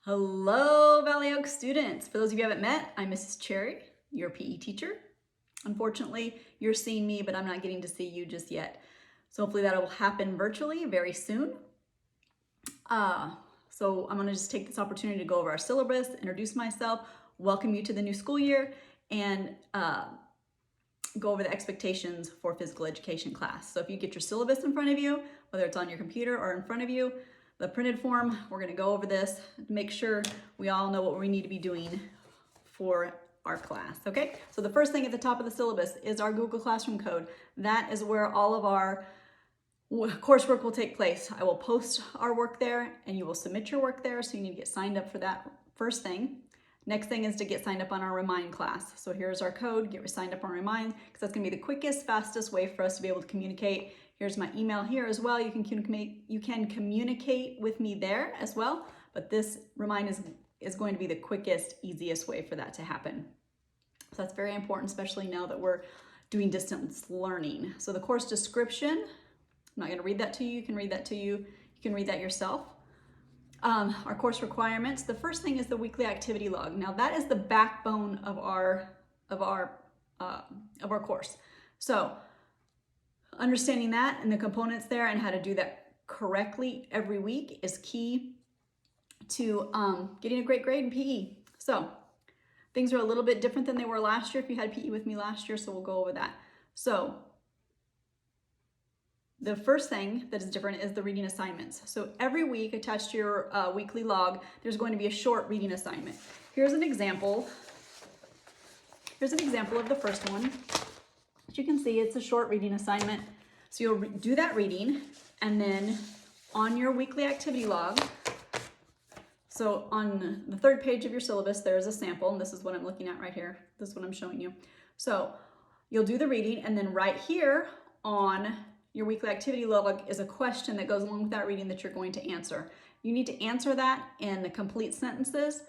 Hello, Valley Oak students. For those of you who haven't met, I'm Mrs. Cherry, your PE teacher. Unfortunately, you're seeing me, but I'm not getting to see you just yet. So hopefully that will happen virtually very soon. So I'm gonna just take this opportunity to go over our syllabus, introduce myself, welcome you to the new school year, and go over the expectations for physical education class. So if you get your syllabus in front of you, whether it's on your computer or in front of you, the printed form, we're gonna go over this, make sure we all know what we need to be doing for our class, okay? So the first thing at the top of the syllabus is our Google Classroom code. That is where all of our coursework will take place. I will post our work there and you will submit your work there, so you need to get signed up for that first thing. Next thing is to get signed up on our Remind class. So here's our code, get signed up on Remind, because that's gonna be the quickest, fastest way for us to be able to communicate. Here's my email here as well. You can communicate with me there as well, but this Remind is going to be the quickest, easiest way for that to happen. So that's very important, especially now that we're doing distance learning. So the course description, I'm not gonna read that to you, you can read that yourself. Our course requirements, the first thing is the weekly activity log. Now that is the backbone of our course. So understanding that and the components there and how to do that correctly every week is key to getting a great grade in PE. So things are a little bit different than they were last year if you had PE with me last year, so we'll go over that. So the first thing that is different is the reading assignments. So every week attached to your weekly log, there's going to be a short reading assignment. Here's an example. Here's an example of the first one. As you can see, it's a short reading assignment. So you'll do that reading, and then on your weekly activity log, so on the third page of your syllabus, there's a sample, and this is what I'm looking at right here. This is what I'm showing you. So you'll do the reading, and then right here on your weekly activity log is a question that goes along with that reading that you're going to answer. You need to answer that in the complete sentences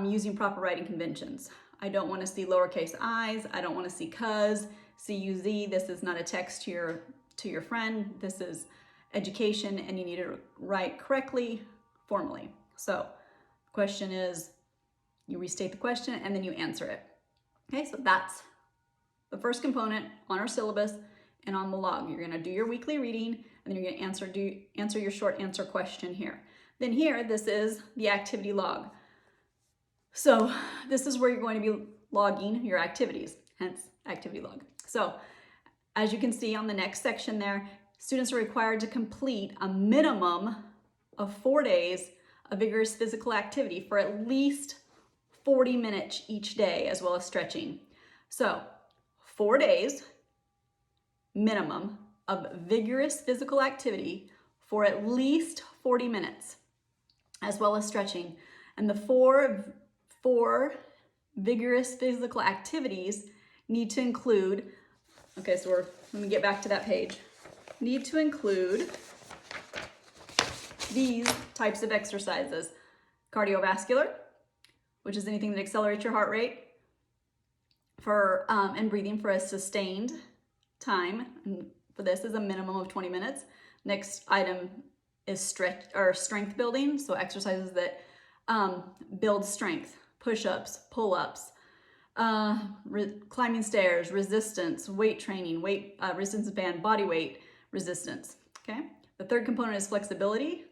using proper writing conventions. I don't want to see lowercase i's. I don't want to see cuz, C-U-Z. This is not a text to your friend. This is education, and you need to write correctly, formally. So the question is, you restate the question and then you answer it. Okay, so that's the first component on our syllabus and on the log. You're gonna do your weekly reading, and then you're gonna answer your short answer question here. Then here, this is the activity log. So this is where you're going to be logging your activities, hence activity log. So as you can see on the next section there, students are required to complete a minimum of 4 days of vigorous physical activity for at least 40 minutes each day, as well as stretching. So 4 days minimum of vigorous physical activity for at least 40 minutes, as well as stretching. And the four vigorous physical activities need to include, okay, so let me get back to that page, need to include these types of exercises: cardiovascular, which is anything that accelerates your heart rate, and breathing for a sustained time. And for this is a minimum of 20 minutes. Next item is strength building, so exercises that build strength: push-ups, pull-ups, climbing stairs, resistance, weight training, resistance band, body weight resistance. Okay. The third component is flexibility,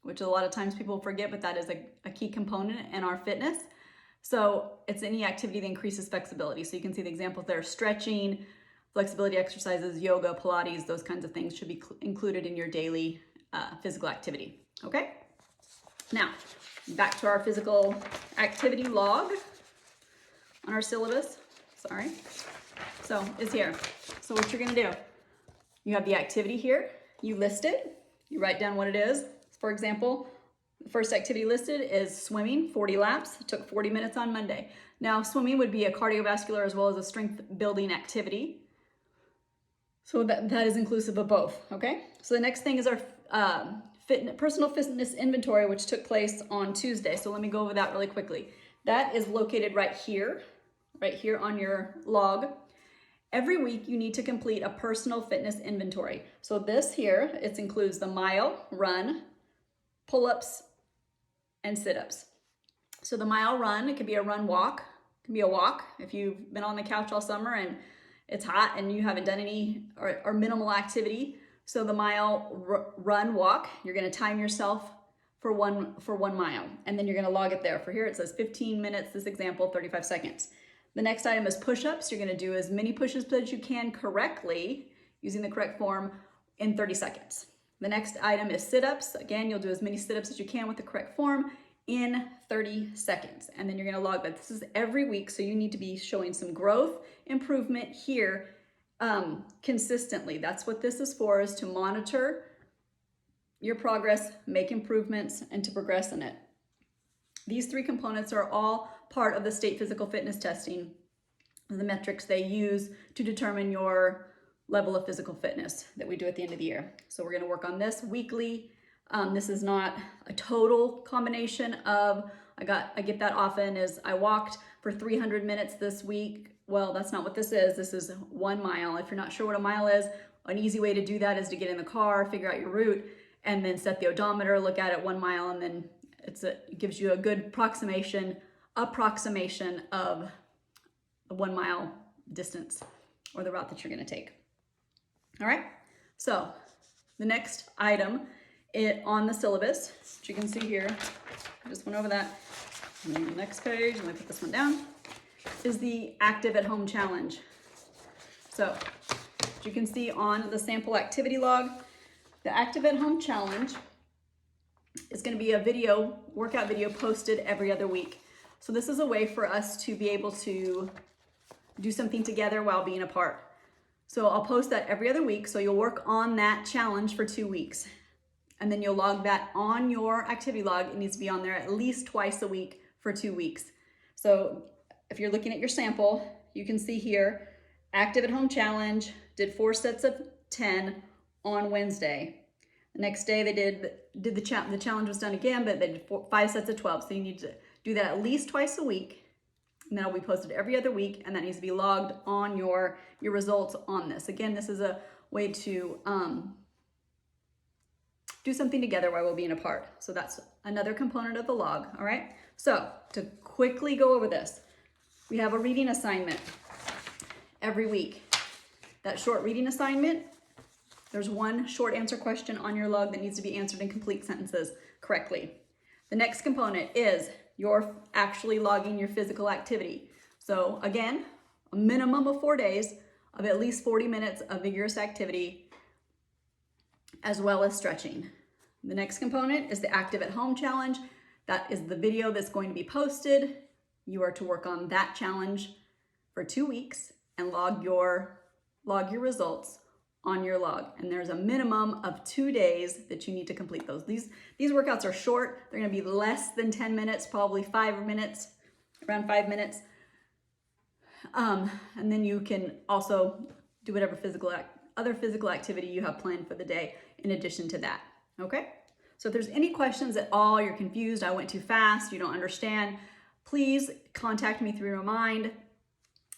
which a lot of times people forget, but that is a key component in our fitness. So it's any activity that increases flexibility. So you can see the examples there: stretching, flexibility exercises, yoga, Pilates, those kinds of things should be included in your daily physical activity. Okay? Now, back to our physical activity log on our syllabus. Sorry. So it's here. So what you're gonna do, you have the activity here, you list it, you write down what it is. For example, the first activity listed is swimming, 40 laps. It took 40 minutes on Monday. Now, swimming would be a cardiovascular as well as a strength building activity. So that is inclusive of both, okay? So the next thing is our personal fitness inventory, which took place on Tuesday. So let me go over that really quickly. That is located right here on your log. Every week you need to complete a personal fitness inventory. So this here, it includes the mile, run, pull-ups, and sit-ups. So the mile run, it could be a run walk, it can be a walk if you've been on the couch all summer and it's hot and you haven't done any or minimal activity. So the mile run walk, you're gonna time yourself for one mile, and then you're gonna log it there. For here it says 15 minutes, this example, 35 seconds. The next item is push-ups. You're gonna do as many push-ups as you can correctly, using the correct form, in 30 seconds. The next item is sit-ups. Again, you'll do as many sit-ups as you can with the correct form in 30 seconds. And then you're gonna log that. This is every week, so you need to be showing some growth, improvement here consistently. That's what this is for, is to monitor your progress, make improvements, and to progress in it. These three components are all part of the state physical fitness testing, the metrics they use to determine your level of physical fitness that we do at the end of the year. So we're gonna work on this weekly. This is not a total combination of, I get that often, is I walked for 300 minutes this week. Well, that's not what this is. This is 1 mile. If you're not sure what a mile is, an easy way to do that is to get in the car, figure out your route, and then set the odometer, look at it 1 mile, and then it gives you a good approximation of the 1 mile distance or the route that you're gonna take. All right, so the next item on the syllabus, which you can see here, I just went over that. And then the next page, let me put this one down, is the Active at Home Challenge. So, as you can see on the sample activity log, the Active at Home Challenge is going to be a workout video posted every other week. So this is a way for us to be able to do something together while being apart. So I'll post that every other week. So you'll work on that challenge for 2 weeks. And then you'll log that on your activity log. It needs to be on there at least twice a week for 2 weeks. So if you're looking at your sample, you can see here, Active at Home Challenge, did 4 sets of 10 on Wednesday. The next day they did the challenge was done again, but they did 5 sets of 12. So you need to do that at least twice a week. And that'll be posted every other week, and that needs to be logged on your results on this. Again, this is a way to do something together while we're being apart. So that's another component of the log, all right? So to quickly go over this, we have a reading assignment every week. That short reading assignment, there's one short answer question on your log that needs to be answered in complete sentences correctly. The next component is you're actually logging your physical activity. So again, a minimum of 4 days of at least 40 minutes of vigorous activity, as well as stretching. The next component is the Active at Home Challenge. That is the video that's going to be posted. You are to work on that challenge for 2 weeks and log your results on your log. And there's a minimum of 2 days that you need to complete those. These workouts are short. They're gonna be less than 10 minutes, probably 5 minutes, around 5 minutes. And then you can also do whatever other physical activity you have planned for the day in addition to that, okay? So if there's any questions at all, you're confused, I went too fast, you don't understand, please contact me through Remind.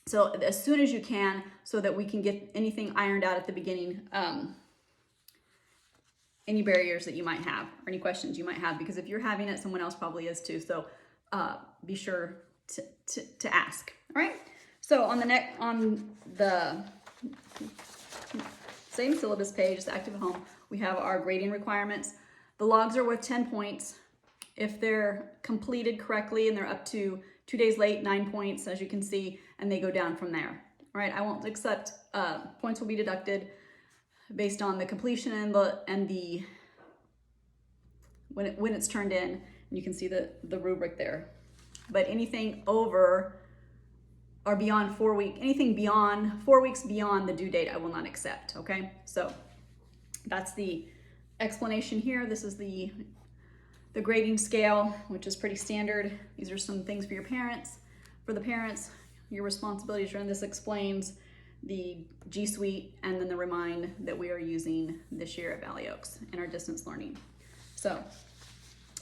So as soon as you can, so that we can get anything ironed out at the beginning, any barriers that you might have or any questions you might have, because if you're having it, someone else probably is too. So be sure to ask. All right. So on the same syllabus page, the Active at Home, we have our grading requirements. The logs are worth 10 points. If they're completed correctly and they're up to 2 days late, 9 points, as you can see, and they go down from there. All right, I won't accept, points will be deducted based on the completion and the when it's turned in, and you can see the rubric there. But anything over or beyond 4 weeks, anything beyond 4 weeks beyond the due date, I will not accept, okay? So that's the explanation here. This is the grading scale, which is pretty standard. These are some things for your parents. For the parents, your responsibilities, and this explains the G Suite and then the Remind that we are using this year at Valley Oaks in our distance learning. So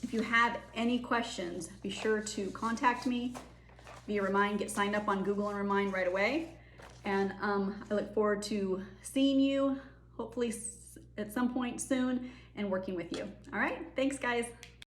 if you have any questions, be sure to contact me via Remind. Get signed up on Google and Remind right away. And I look forward to seeing you, hopefully at some point soon, and working with you. All right, thanks guys.